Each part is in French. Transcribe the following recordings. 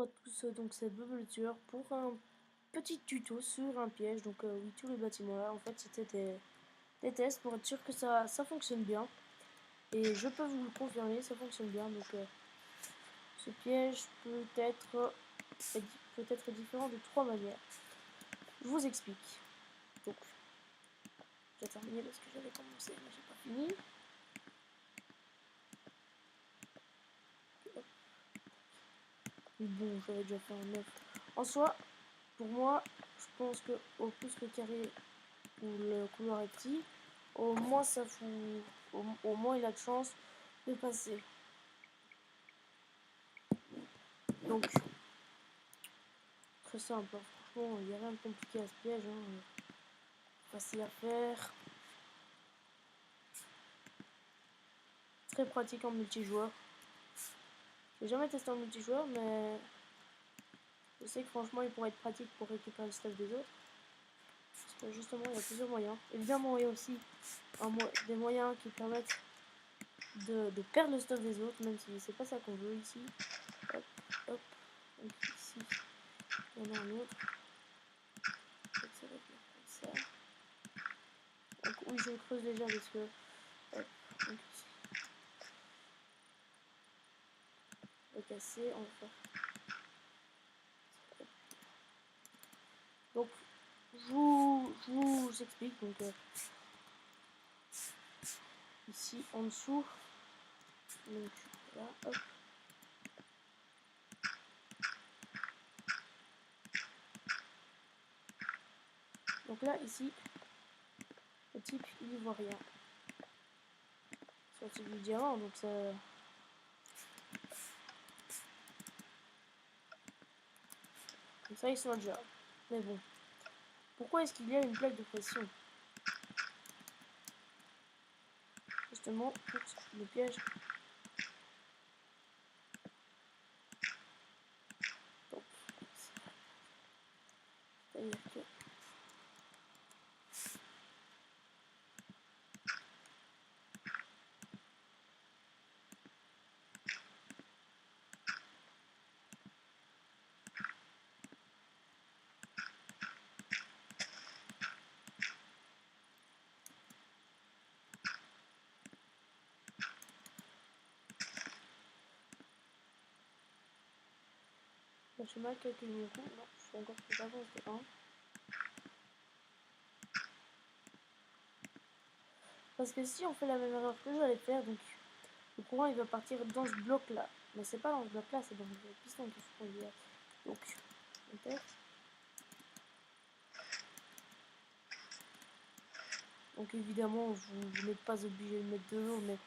à tous, donc c'est Bubble Tueur pour un petit tuto sur un piège. Donc oui, tous les bâtiments là, en fait c'était des tests pour être sûr que ça fonctionne bien. Et je peux vous le confirmer, ça fonctionne bien. Donc ce piège peut être différent de trois manières. Je vous explique. Donc j'ai terminé parce que j'avais commencé mais j'ai pas fini. Bon, j'avais déjà fait un 9. En soi, pour moi, je pense que au plus le carré ou le couloir est petit, au moins ça fout, au moins il a de chance de passer. Donc, très simple, hein. Franchement, il n'y a rien de compliqué à ce piège, hein. Facile à faire. Très pratique en multijoueur. J'ai jamais testé en multijoueur, mais je sais que franchement il pourrait être pratique pour récupérer le stuff des autres. Parce que justement, il y a plusieurs moyens. Évidemment, il y a aussi des moyens qui permettent de perdre le stuff des autres, même si c'est pas ça qu'on veut ici. Hop, hop. Donc ici, il y en a un autre. Ça va être comme ça. Donc oui, je creuse déjà parce que... Hop, donc ici. On va casser, on va faire... Donc, je vous explique. Donc, ici, en dessous. Donc, là, hop. Donc là, ici, le type, il n'y voit rien. C'est du diamant, donc ça... Comme ça, ils sont déjà. Mais bon. Pourquoi est-ce qu'il y a une plaque de pression? Justement, pour le piège. Donc, c'est-à-dire que... Là, j'ai mal calculé mon coup. Non, je suis encore plus avant que 1. Parce que si on fait la même erreur que j'allais faire, donc le courant il va partir dans ce bloc là. Mais c'est pas dans ce bloc là, c'est dans le piston qu'il faut qu'on y aille. Donc, on teste. Donc évidemment, vous n'êtes pas obligé de mettre de l'eau, mais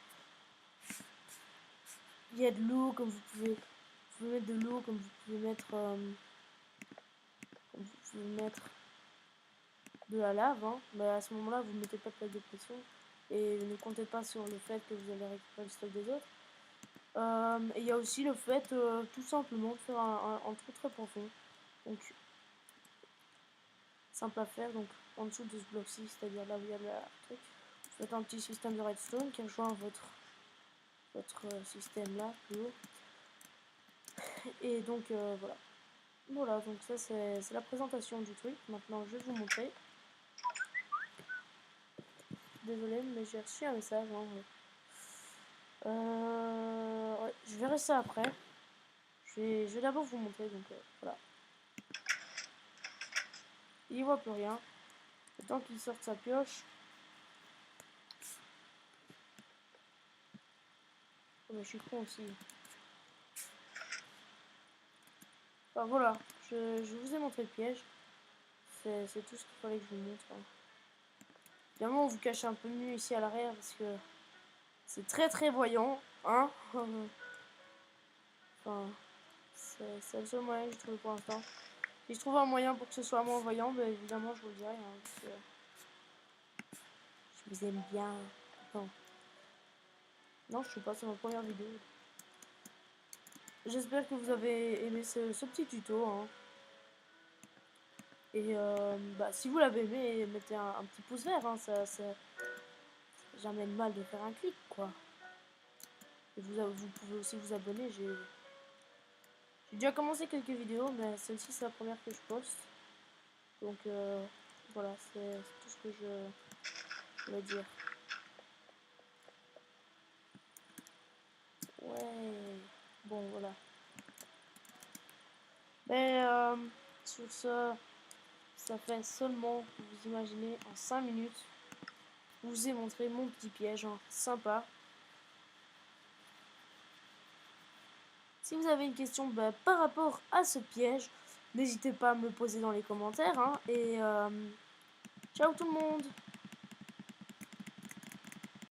il y a de l'eau comme vous pouvez mettre de l'eau, comme vous pouvez mettre de la lave, hein. Mais à ce moment-là, vous ne mettez pas de plaque de pression et ne comptez pas sur le fait que vous allez récupérer le stock des autres. Et il y a aussi le fait tout simplement de faire un trou très profond. Donc simple à faire, donc en dessous de ce bloc-ci, c'est-à-dire là où il y a le truc, vous faites un petit système de redstone qui rejoint votre système là, plus haut. Et donc voilà. Voilà, donc ça c'est la présentation du truc. Maintenant je vais vous montrer. Désolé, mais j'ai reçu un message. Hein. Ouais, je verrai ça après. Je vais d'abord vous montrer, donc voilà. Il voit plus rien. Le temps qu'il sorte sa pioche. Oh, mais je suis con aussi. Enfin voilà, je vous ai montré le piège. C'est tout ce qu'il fallait que je vous montre. Hein. Évidemment, on vous cache un peu mieux ici à l'arrière parce que c'est très très voyant. Hein. Enfin, c'est le seul moyen que j'ai trouvé pour l'instant. Si je trouve un moyen pour que ce soit moins voyant, ben évidemment je vous le dirai. Hein, parce que je vous aime bien. Non. Non, je suis pas sur ma première vidéo. J'espère que vous avez aimé ce petit tuto. Hein. Et bah, si vous l'avez aimé, mettez un petit pouce vert. Hein, ça jamais de mal de faire un clic, quoi. Et vous pouvez aussi vous abonner. J'ai déjà commencé quelques vidéos, mais celle-ci c'est la première que je poste. Donc voilà, c'est tout ce que je voulais dire. Ouais, bon voilà. Mais sur ce, ça fait seulement, vous imaginez, en 5 minutes, je vous ai montré mon petit piège, hein, sympa. Si vous avez une question par rapport à ce piège, n'hésitez pas à me poser dans les commentaires. Hein, et ciao tout le monde!